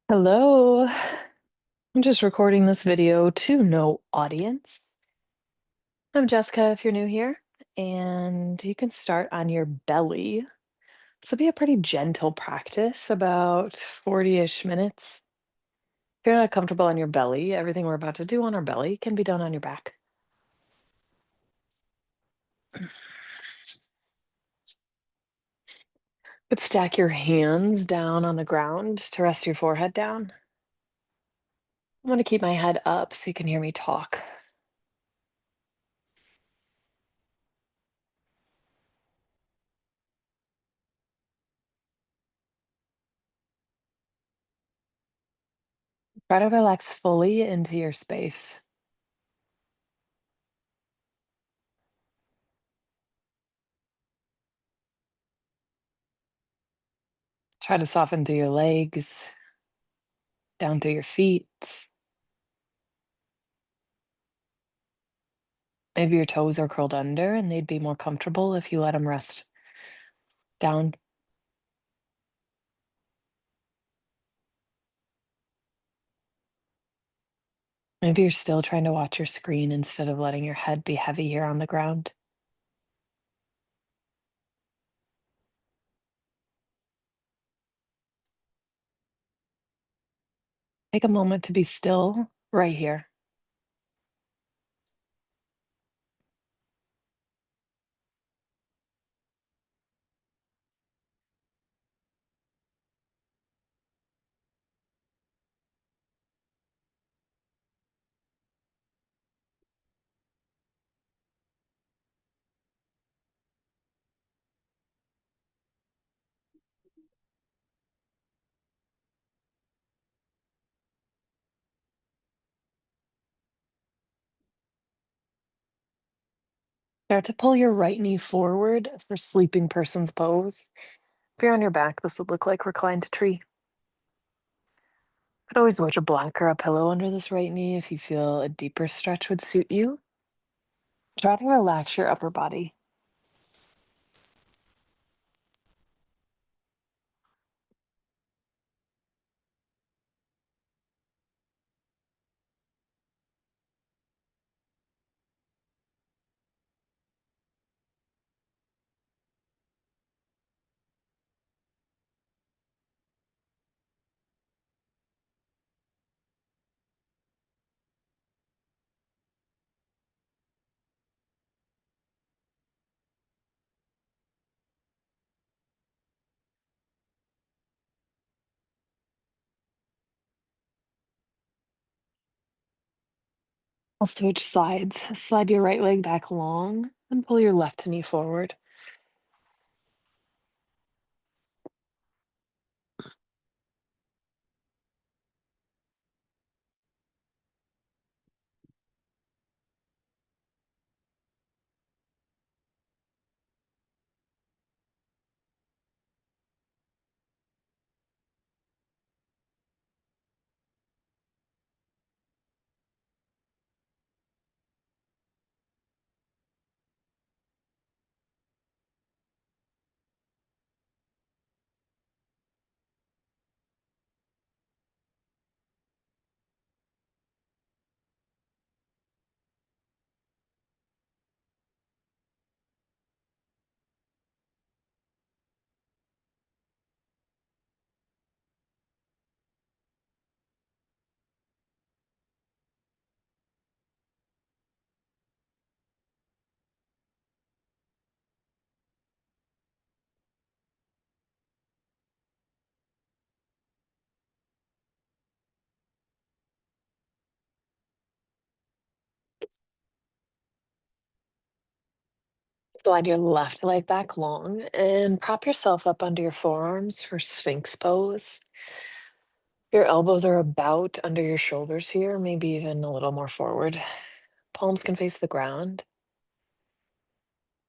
Hello. I'm just recording this video to no audience. I'm Jessica if you're new here, and you can start on your belly. This will be a pretty gentle practice, about 40-ish minutes. If you're not comfortable on your belly, everything we're about to do on our belly can be done on your back. But stack your hands down on the ground to rest your forehead down. I'm going to keep my head up so you can hear me talk. Try to relax fully into your space. Try to soften through your legs, down through your feet. Maybe your toes are curled under and they'd be more comfortable if you let them rest down. Maybe you're still trying to watch your screen instead of letting your head be heavy here on the ground. Take a moment to be still right here. Start to pull your right knee forward for sleeping person's pose. If you're on your back, this would look like reclined tree. Could always wedge a blanket or a pillow under this right knee if you feel a deeper stretch would suit you. Try to relax your upper body. I'll switch sides. Slide your right leg back long and pull your left knee forward. Slide your left leg back long and prop yourself up under your forearms for Sphinx pose. Your elbows are about under your shoulders here, maybe even a little more forward. Palms can face the ground.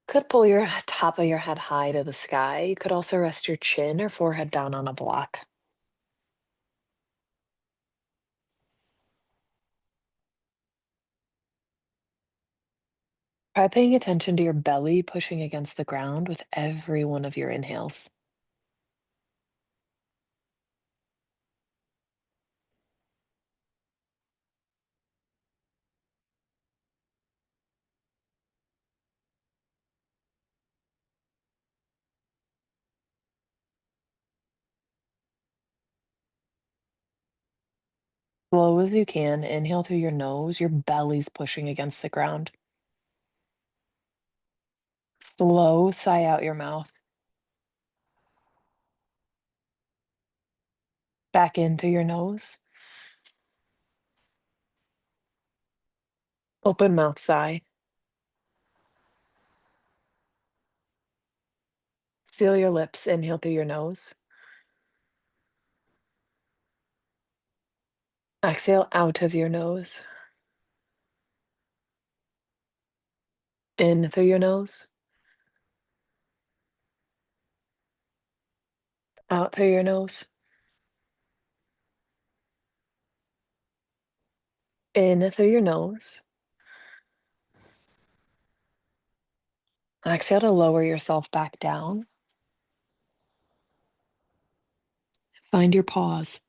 Could pull your top of your head high to the sky. You could also rest your chin or forehead down on a block. Try paying attention to your belly pushing against the ground with every one of your inhales. Slow as you can, inhale through your nose, your belly's pushing against the ground. Slow sigh out your mouth. Back in through your nose. Open mouth sigh. Seal your lips, inhale through your nose. Exhale out of your nose. In through your nose. Out through your nose. In through your nose. Exhale to lower yourself back down. Find your pause.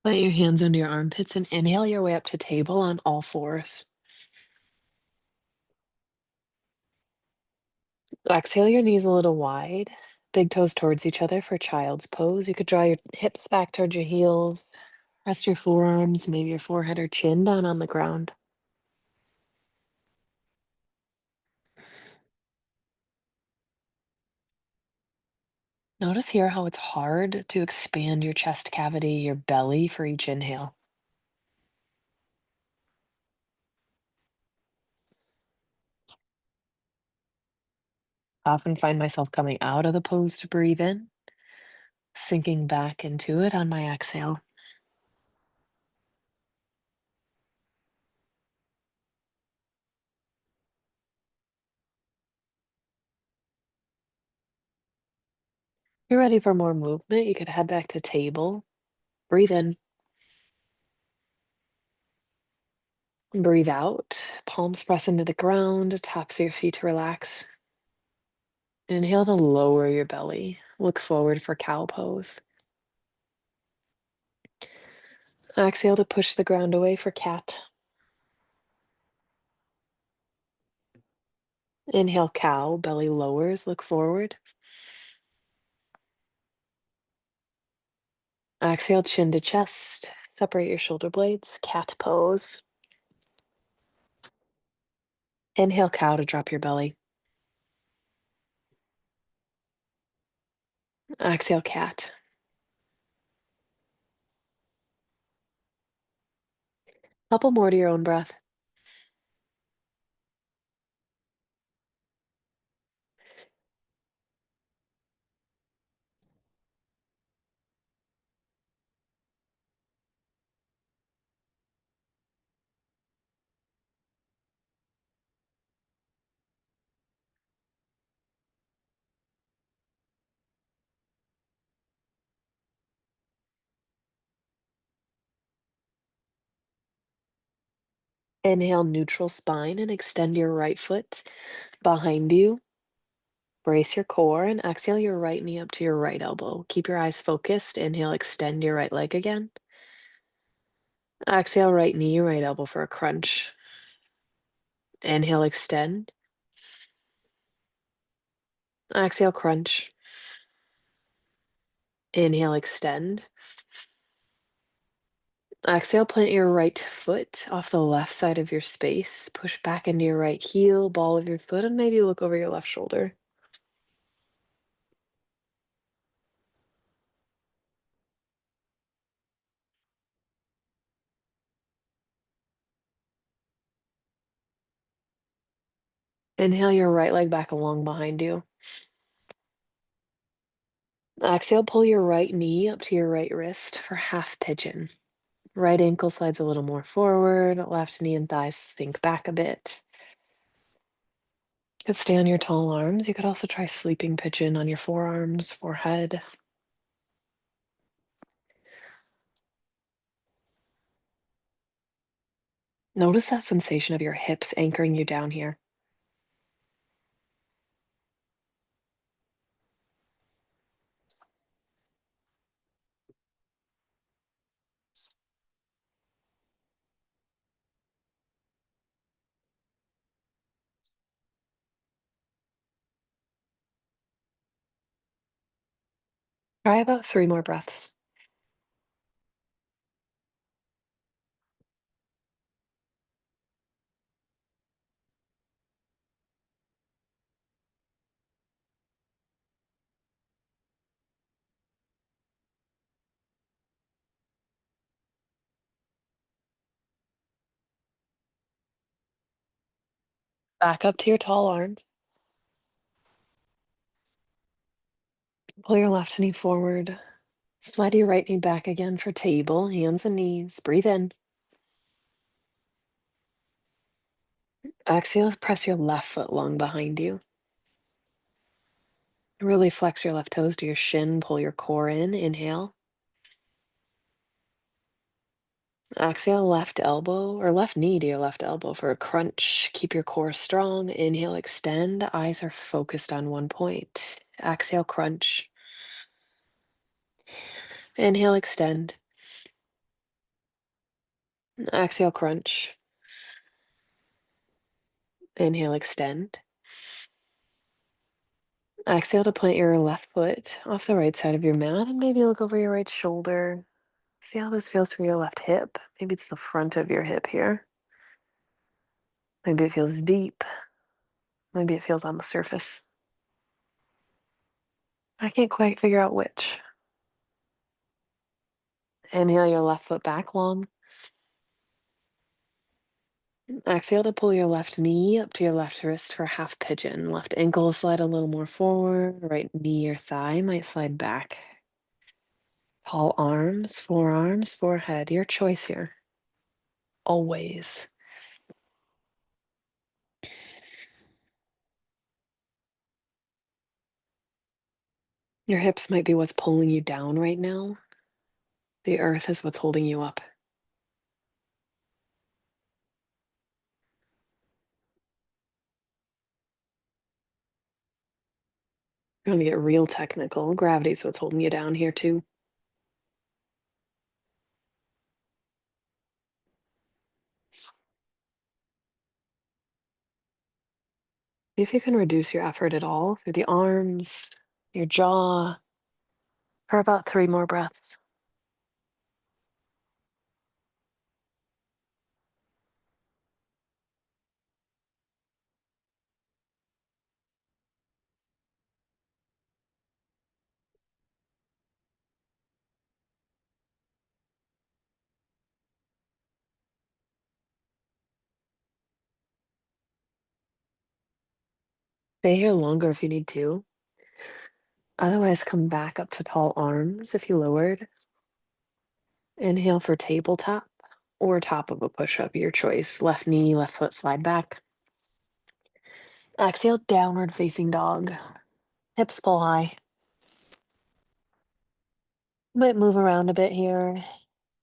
Put your hands under your armpits and inhale your way up to table on all fours. Exhale your knees a little wide, big toes towards each other for child's pose. You could draw your hips back towards your heels, rest your forearms, maybe your forehead or chin down on the ground. Notice here how it's hard to expand your chest cavity, your belly for each inhale. Often find myself coming out of the pose to breathe in, sinking back into it on my exhale. If you're ready for more movement, you could head back to table. Breathe in, breathe out. Palms press into the ground, tops of your feet to relax. Inhale to lower your belly. Look forward for cow pose. Exhale to push the ground away for cat. Inhale, cow, belly lowers, look forward. Exhale, chin to chest. Separate your shoulder blades, cat pose. Inhale, cow to drop your belly. Exhale, cat. Couple more to your own breath. Inhale, neutral spine and extend your right foot behind you. Brace your core and exhale your right knee up to your right elbow. Keep your eyes focused. Inhale, extend your right leg again. Exhale, right knee, right elbow for a crunch. Inhale, extend. Exhale, crunch. Inhale, extend. Exhale, plant your right foot off the left side of your space. Push back into your right heel, ball of your foot, and maybe look over your left shoulder. Inhale your right leg back along behind you. Exhale, pull your right knee up to your right wrist for half pigeon. Right ankle slides a little more forward, left knee and thighs sink back a bit. You could stay on your tall arms. You could also try sleeping pigeon on your forearms, forehead. Notice that sensation of your hips anchoring you down here. Try about 3 more breaths. Back up to your tall arms. Pull your left knee forward. Slide your right knee back again for table, hands and knees. Breathe in. Exhale, press your left foot long behind you. Really flex your left toes to your shin, pull your core in. Inhale. Exhale, left elbow or left knee to your left elbow for a crunch. Keep your core strong. Inhale, extend. Eyes are focused on one point. Exhale, crunch. Inhale, extend. Exhale, crunch. Inhale, extend. Exhale to plant your left foot off the right side of your mat and maybe look over your right shoulder. See how this feels for your left hip. Maybe it's the front of your hip here. Maybe it feels deep. Maybe it feels on the surface. I can't quite figure out which. Inhale your left foot back long. Exhale to pull your left knee up to your left wrist for half pigeon. Left ankle slide a little more forward. Right knee or thigh might slide back. Tall arms, forearms, forehead. Your choice here. Always. Your hips might be what's pulling you down right now. The earth is what's holding you up. I'm gonna get real technical. Gravity's what's holding you down here too. See if you can reduce your effort at all through the arms, your jaw, for about 3 more breaths. Stay here longer if you need to. Otherwise, come back up to tall arms if you lowered. Inhale for tabletop or top of a push-up, your choice. Left knee, left foot slide back. Exhale, downward facing dog. Hips pull high. You might move around a bit here.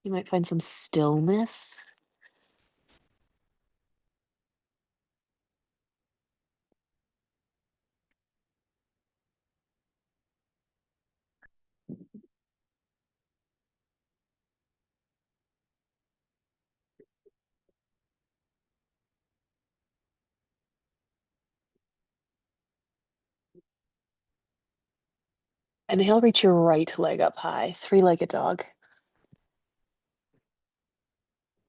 You might find some stillness. Inhale, reach your right leg up high, three-legged dog.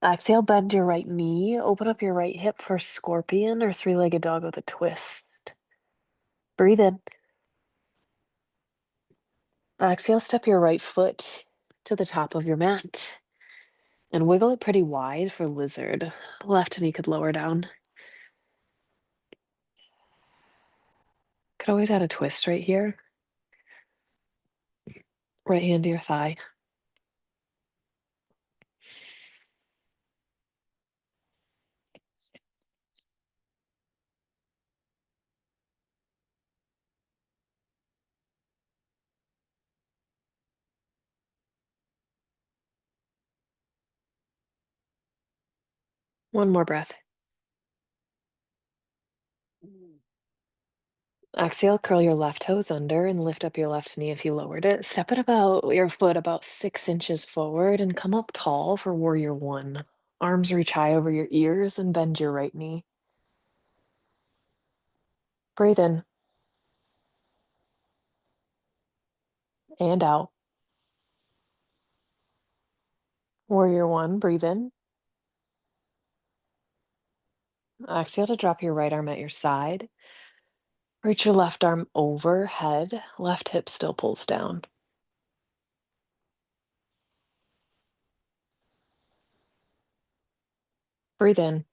Exhale, bend your right knee, open up your right hip for scorpion or three-legged dog with a twist. Breathe in. Exhale, step your right foot to the top of your mat and wiggle it pretty wide for lizard. Left knee could lower down. Could always add a twist right here. Right hand to your thigh. One more breath. Exhale, curl your left toes under and lift up your left knee if you lowered it. Step it about your foot about 6 inches forward and come up tall for warrior one. Arms reach high over your ears and bend your right knee. Breathe in. and out. Warrior one, breathe in. Exhale to drop your right arm at your side. Reach your left arm overhead. Left hip still pulls down. Breathe in.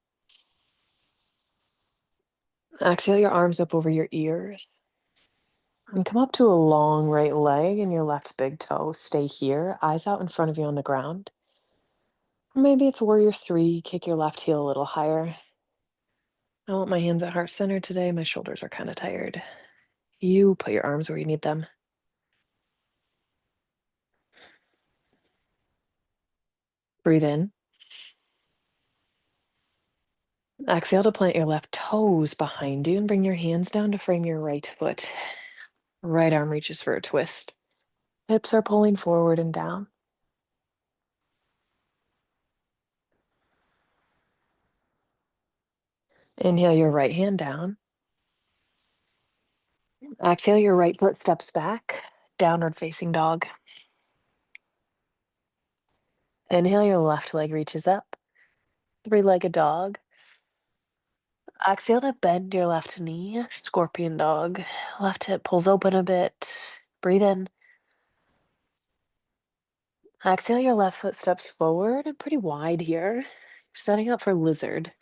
Exhale your arms up over your ears. And come up to a long right leg and your left big toe. Stay here, eyes out in front of you on the ground. Or maybe it's warrior three. Kick your left heel a little higher. I want my hands at heart center today. My shoulders are kind of tired. You put your arms where you need them. Breathe in. Exhale to plant your left toes behind you and bring your hands down to frame your right foot. Right arm reaches for a twist. Hips are pulling forward and down. Inhale your right hand down. Exhale your right foot steps back. Downward facing dog. Inhale your left leg reaches up. Three-legged dog. Exhale to bend your left knee. Scorpion dog. Left hip pulls open a bit. Breathe in. Exhale your left foot steps forward and pretty wide here. Setting up for lizard.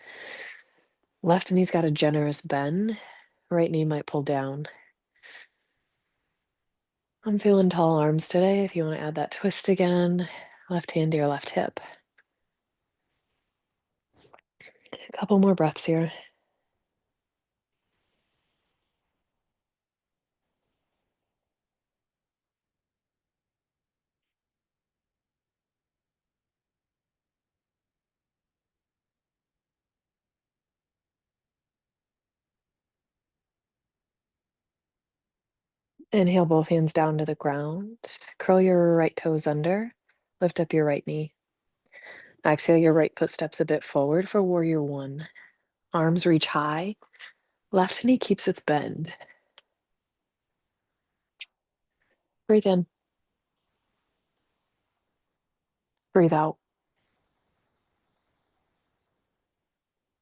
Left knee's got a generous bend. Right knee might pull down. I'm feeling tall arms today. If you want to add that twist again, left hand to your left hip. A couple more breaths here. Inhale both hands down to the ground. Curl your right toes under. Lift up your right knee. Exhale your right foot steps a bit forward for warrior one. Arms reach high. Left knee keeps its bend. Breathe in. Breathe out.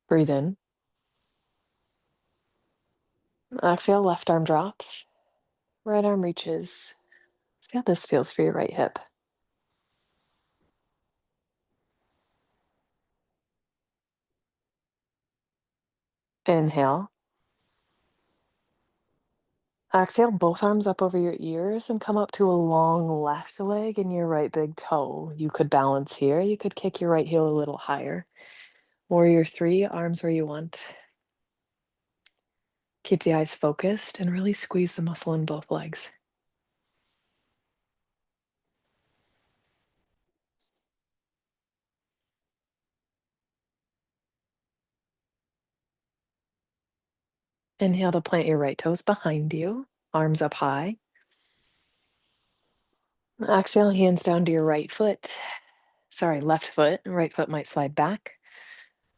Breathe in. Exhale, left arm drops. Right arm reaches. See how this feels for your right hip. Inhale. Exhale, both arms up over your ears and come up to a long left leg and your right big toe. You could balance here. You could kick your right heel a little higher. Warrior three, arms where you want. Keep the eyes focused and really squeeze the muscle in both legs. Inhale to plant your right toes behind you, arms up high. Exhale, hands down to your right foot. Sorry, left foot. Right foot might slide back.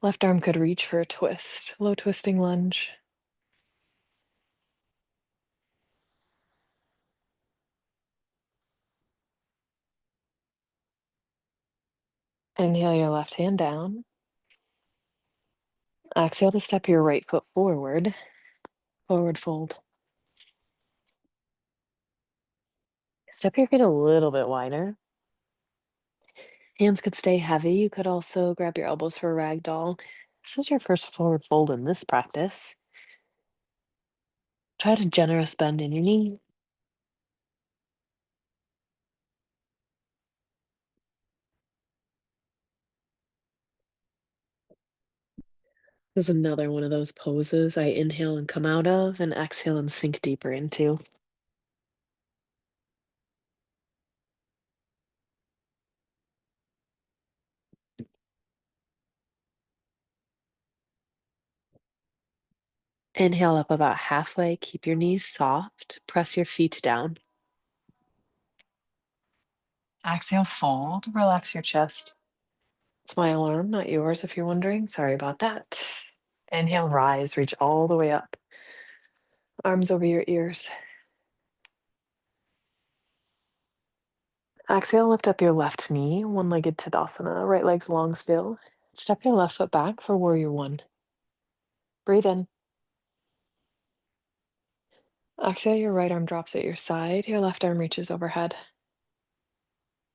Left arm could reach for a twist. Low twisting lunge. Inhale your left hand down. Exhale to step your right foot forward. Forward fold. Step your feet a little bit wider. Hands could stay heavy. You could also grab your elbows for a ragdoll. This is your first forward fold in this practice. Try to generous bend in your knee. This is another one of those poses I inhale and come out of and exhale and sink deeper into. Inhale up about halfway, keep your knees soft, press your feet down. Exhale, fold, relax your chest. It's my alarm, not yours if you're wondering. Sorry about that. Inhale, rise, reach all the way up. Arms over your ears. Exhale, lift up your left knee, one-legged Tadasana, right leg's long still. Step your left foot back for warrior one. Breathe in. Exhale, your right arm drops at your side, your left arm reaches overhead.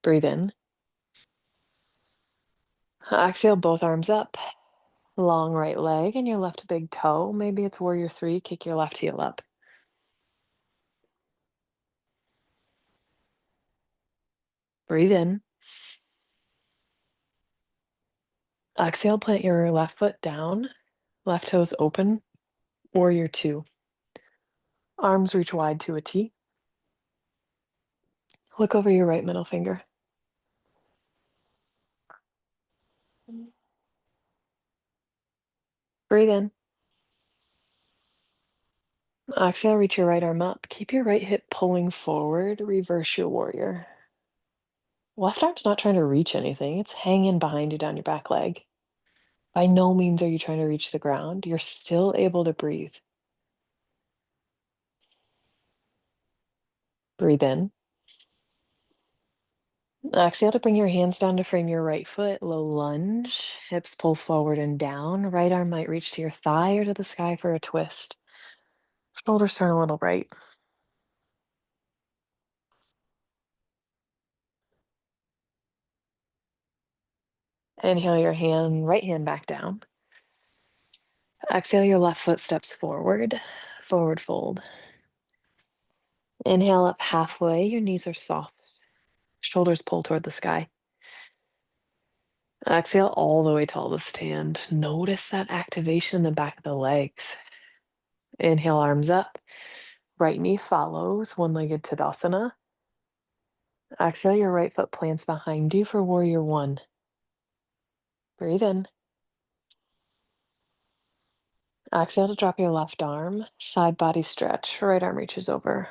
Breathe in. Exhale, both arms up. Long right leg and your left big toe. Maybe it's warrior three, kick your left heel up. Breathe in. Exhale, plant your left foot down, left toes open, warrior two. Arms reach wide to a T. Look over your right middle finger. Breathe in. Exhale, reach your right arm up. Keep your right hip pulling forward. Reverse your warrior. Left arm's not trying to reach anything. It's hanging behind you down your back leg. By no means are you trying to reach the ground. You're still able to breathe. Breathe in. Exhale to bring your hands down to frame your right foot. Low lunge. Hips pull forward and down. Right arm might reach to your thigh or to the sky for a twist. Shoulders turn a little right. Inhale your right hand back down. Exhale, your left foot steps forward. Forward fold. Inhale up halfway. Your knees are soft. Shoulders pull toward the sky. Exhale all the way tall to stand. Notice that activation in the back of the legs. Inhale, arms up. Right knee follows, one-legged Tadasana. Exhale, your right foot plants behind you for warrior one. Breathe in. Exhale to drop your left arm. Side body stretch. Right arm reaches over.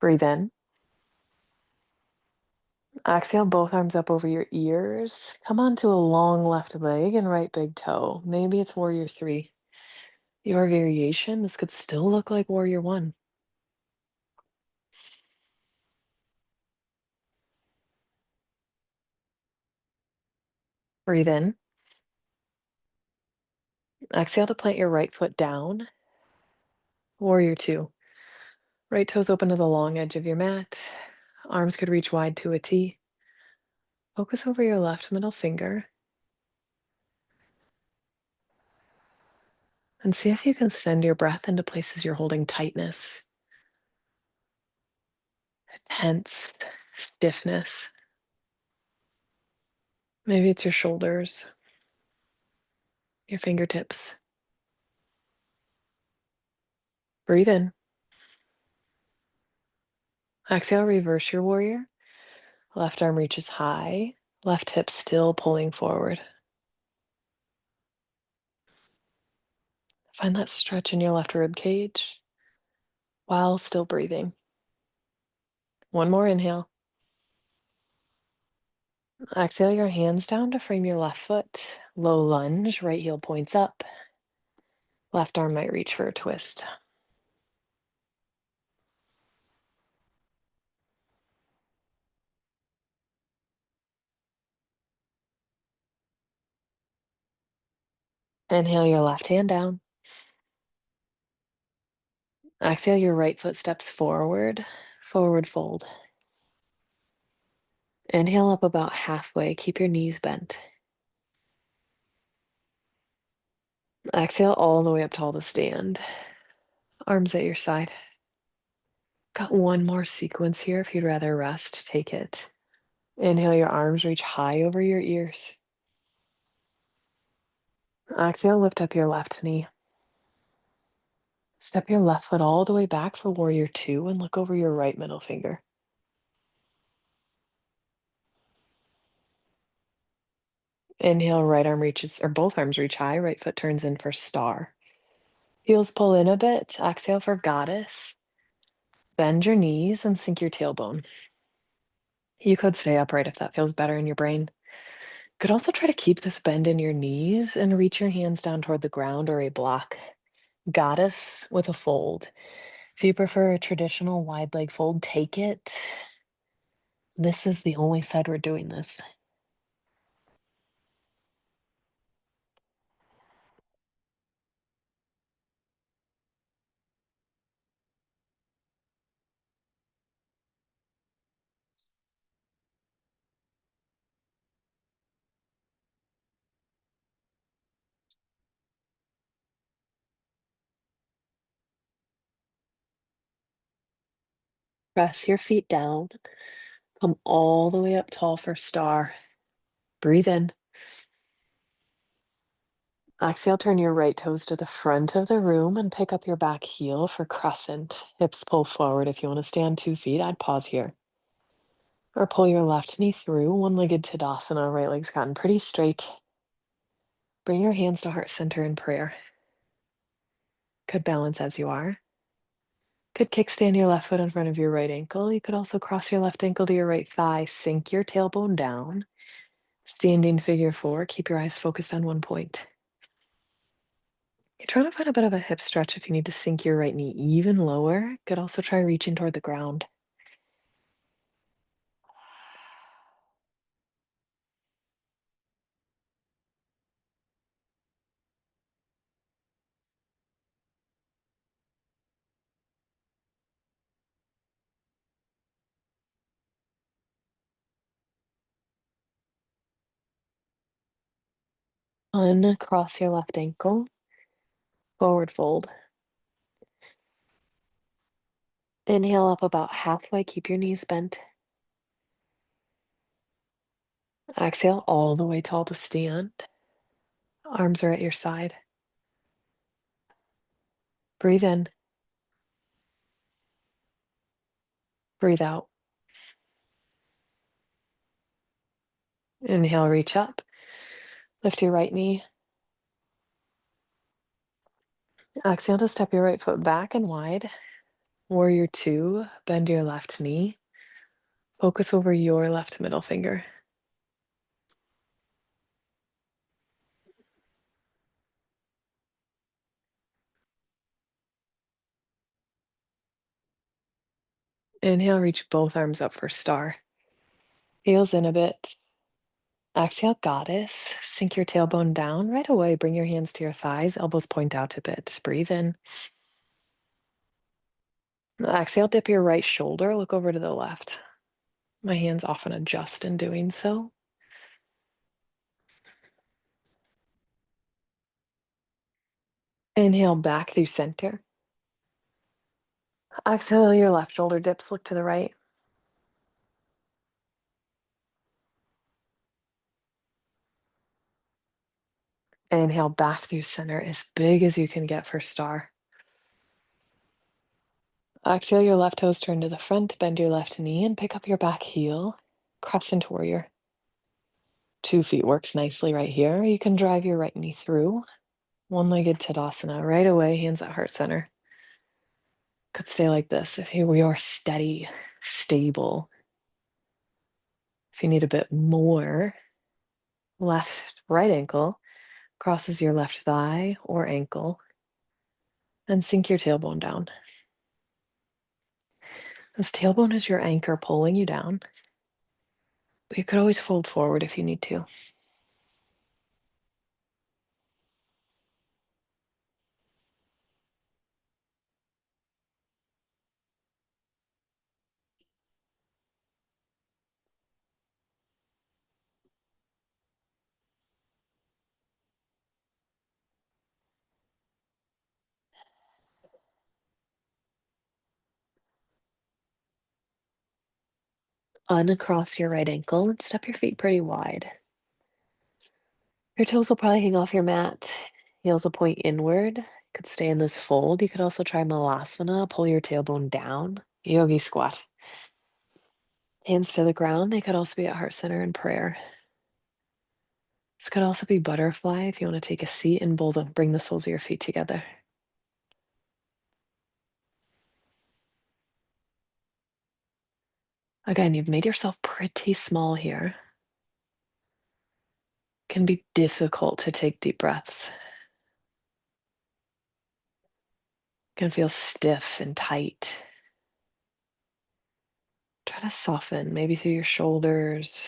Breathe in. Exhale, both arms up over your ears. Come onto a long left leg and right big toe. Maybe it's warrior three. Your variation, this could still look like warrior one. Breathe in. Exhale to plant your right foot down. Warrior two. Right toes open to the long edge of your mat. Arms could reach wide to a T. Focus over your left middle finger and see if you can send your breath into places you're holding tightness, tense, stiffness. Maybe it's your shoulders, your fingertips. Breathe in. Exhale, reverse your warrior. Left arm reaches high, left hip still pulling forward. Find that stretch in your left rib cage while still breathing. One more inhale. Exhale your hands down to frame your left foot. Low lunge, right heel points up. Left arm might reach for a twist. Inhale your left hand down. Exhale your right foot steps forward, forward fold. Inhale up about halfway, keep your knees bent. Exhale all the way up tall to stand. Arms at your side. Got one more sequence here. If you'd rather rest, take it. Inhale, your arms reach high over your ears. Exhale, lift up your left knee. Step your left foot all the way back for warrior two and look over your right middle finger. Inhale, right arm reaches, or both arms reach high, right foot turns in for star. Heels pull in a bit. Exhale for goddess. Bend your knees and sink your tailbone. You could stay upright if that feels better in your brain. Could also try to keep this bend in your knees and reach your hands down toward the ground or a block. Goddess with a fold. If you prefer a traditional wide leg fold, take it. This is the only side we're doing this. Press your feet down. Come all the way up tall for star. Breathe in. Exhale, turn your right toes to the front of the room and pick up your back heel for crescent. Hips pull forward. If you want to stay on 2 feet, I'd pause here. Or pull your left knee through, one-legged Tadasana, right leg's gotten pretty straight. Bring your hands to heart center in prayer. Could balance as you are. Could kickstand your left foot in front of your right ankle. You could also cross your left ankle to your right thigh, sink your tailbone down. Standing figure four, keep your eyes focused on one point. You're trying to find a bit of a hip stretch if you need to sink your right knee even lower. Could also try reaching toward the ground. Uncross your left ankle. Forward fold. Inhale up about halfway. Keep your knees bent. Exhale all the way tall to stand. Arms are at your side. Breathe in. Breathe out. Inhale, reach up. Lift your right knee. Exhale to step your right foot back and wide. Warrior two, bend your left knee. Focus over your left middle finger. Inhale, reach both arms up for star. Heels in a bit. Exhale, goddess. Sink your tailbone down. Right away, bring your hands to your thighs. Elbows point out a bit. Breathe in. Exhale, dip your right shoulder. Look over to the left. My hands often adjust in doing so. Inhale back through center. Exhale, your left shoulder dips. Look to the right. Inhale back through center as big as you can get for star. Exhale, your left toes turn to the front, bend your left knee and pick up your back heel. Crescent warrior. 2 feet works nicely right here. You can drive your right knee through. One-legged Tadasana. Right away, hands at heart center. Could stay like this if here we are steady, stable. If you need a bit more, left, right ankle crosses your left thigh or ankle and sink your tailbone down. This tailbone is your anchor pulling you down, but you could always fold forward if you need to. Uncross your right ankle and step your feet pretty wide. Your toes will probably hang off your mat. Heels will point inward. Could stay in this fold. You could also try Malasana. Pull your tailbone down. Yogi squat. Hands to the ground. They could also be at heart center in prayer. This could also be butterfly if you want to take a seat and bring the soles of your feet together. Again, you've made yourself pretty small here. Can be difficult to take deep breaths. Can feel stiff and tight. Try to soften, maybe through your shoulders.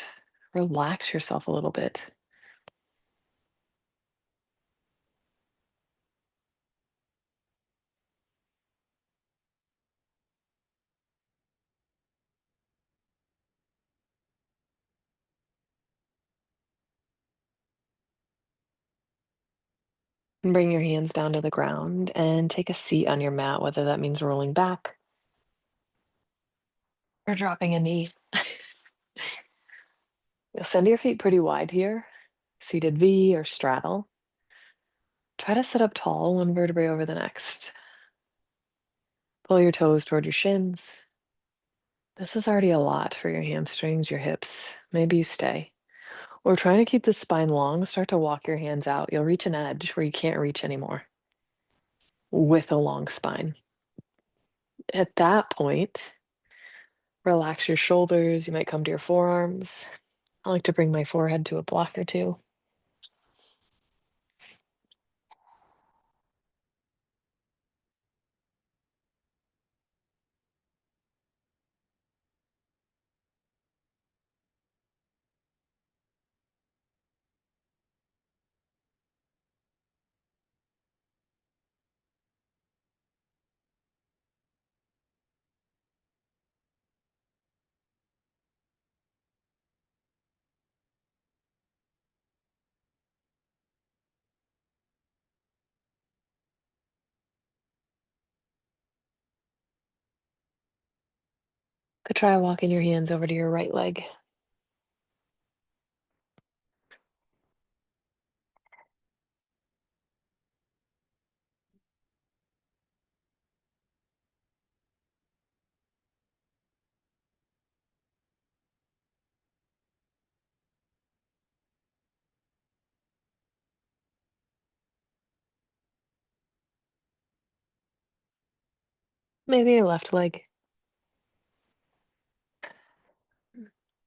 Relax yourself a little bit. And bring your hands down to the ground and take a seat on your mat, whether that means rolling back or dropping a knee. You'll send your feet pretty wide here, seated V or straddle. Try to sit up tall, one vertebrae over the next. Pull your toes toward your shins. This is already a lot for your hamstrings, your hips. Maybe you stay. Or trying to keep the spine long, start to walk your hands out. You'll reach an edge where you can't reach anymore with a long spine. At that point, relax your shoulders. You might come to your forearms. I like to bring my forehead to a block or two. Could try walking your hands over to your right leg. Maybe your left leg.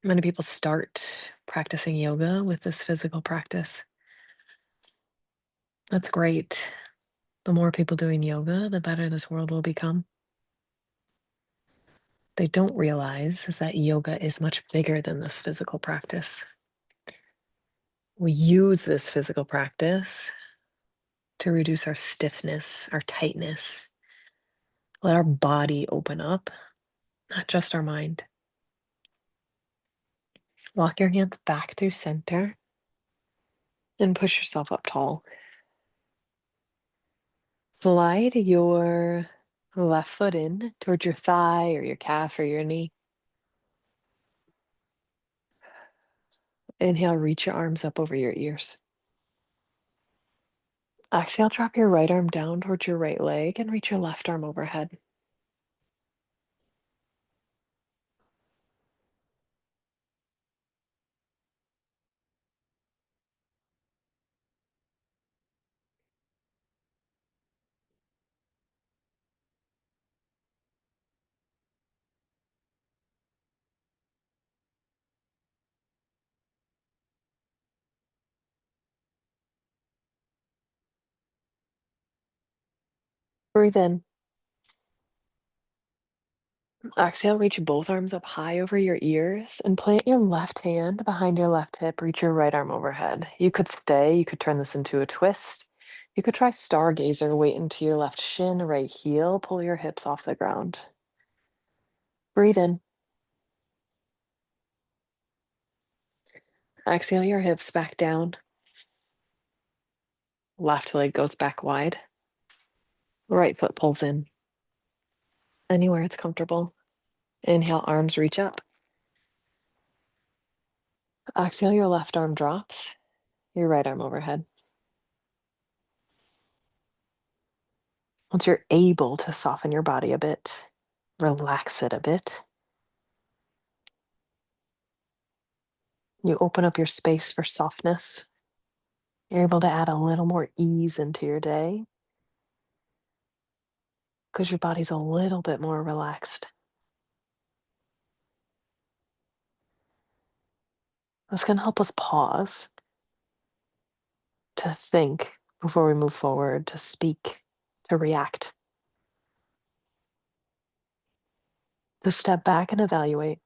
Many people start practicing yoga with this physical practice. That's great. The more people doing yoga, the better this world will become. They don't realize is that yoga is much bigger than this physical practice. We use this physical practice to reduce our stiffness, our tightness, let our body open up, not just our mind. Walk your hands back through center and push yourself up tall. Slide your left foot in towards your thigh or your calf or your knee. Inhale, reach your arms up over your ears. Exhale, drop your right arm down towards your right leg and reach your left arm overhead. Breathe in. Exhale, reach both arms up high over your ears and plant your left hand behind your left hip. Reach your right arm overhead. You could stay, you could turn this into a twist. You could try stargazer, weight into your left shin, right heel, pull your hips off the ground. Breathe in. Exhale your hips back down. Left leg goes back wide. Right foot pulls in. Anywhere it's comfortable. Inhale, arms reach up. Exhale, your left arm drops. Your right arm overhead. Once you're able to soften your body a bit, relax it a bit, you open up your space for softness. You're able to add a little more ease into your day because your body's a little bit more relaxed. This can help us pause to think before we move forward, to speak, to react, to step back and evaluate.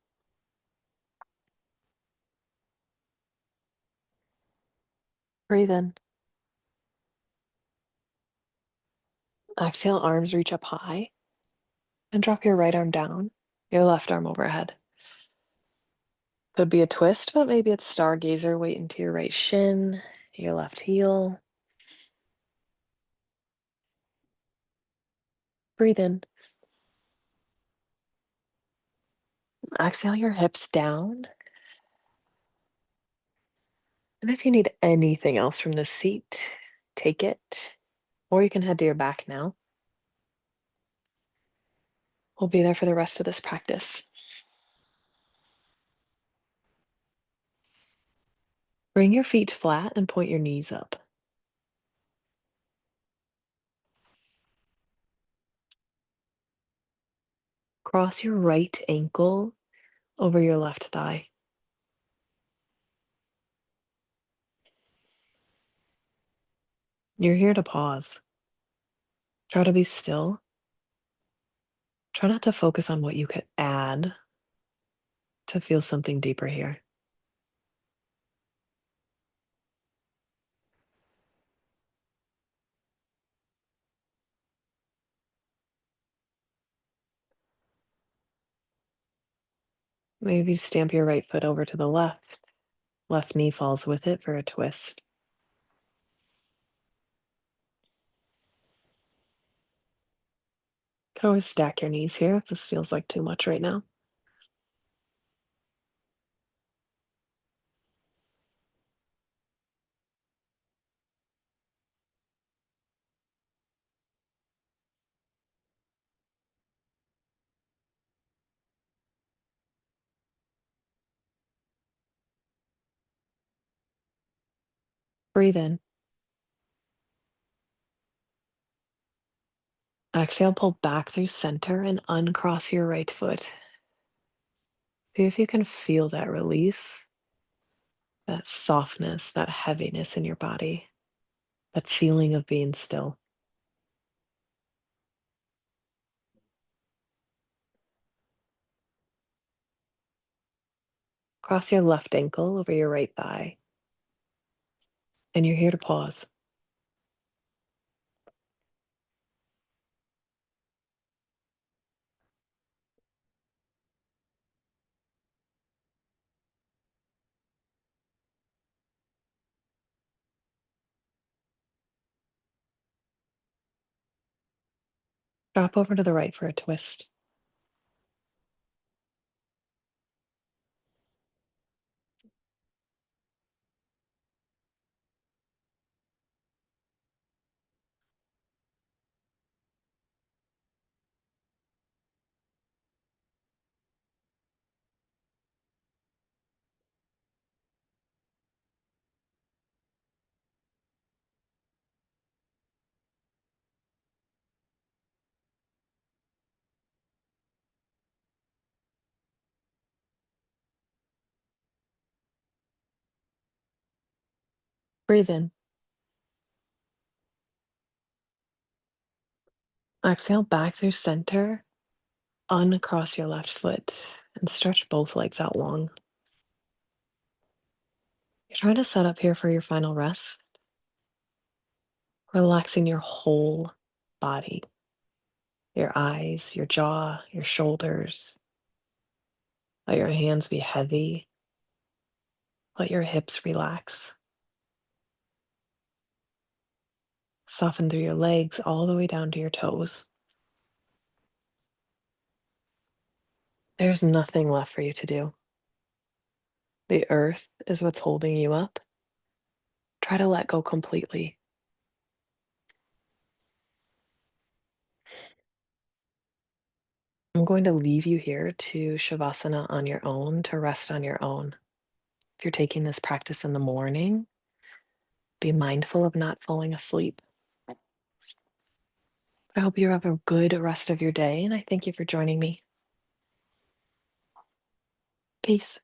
Breathe in. Exhale, arms reach up high. And drop your right arm down, your left arm overhead. Could be a twist, but maybe it's stargazer. Weight into your right shin, your left heel. Breathe in. Exhale your hips down. And if you need anything else from this seat, take it. Or you can head to your back now. We'll be there for the rest of this practice. Bring your feet flat and point your knees up. Cross your right ankle over your left thigh. You're here to pause. Try to be still. Try not to focus on what you could add to feel something deeper here. Maybe stamp your right foot over to the left. Left knee falls with it for a twist. You can always stack your knees here if this feels like too much right now. Breathe in. Exhale, pull back through center and uncross your right foot. See if you can feel that release, that softness, that heaviness in your body, that feeling of being still. Cross your left ankle over your right thigh. And you're here to pause. Drop over to the right for a twist. Breathe in. Exhale back through center. Uncross your left foot and stretch both legs out long. You're trying to set up here for your final rest, relaxing your whole body, your eyes, your jaw, your shoulders. Let your hands be heavy. Let your hips relax. Soften through your legs all the way down to your toes. There's nothing left for you to do. The earth is what's holding you up. Try to let go completely. I'm going to leave you here to Shavasana on your own, to rest on your own. If you're taking this practice in the morning, be mindful of not falling asleep. I hope you have a good rest of your day, and I thank you for joining me. Peace.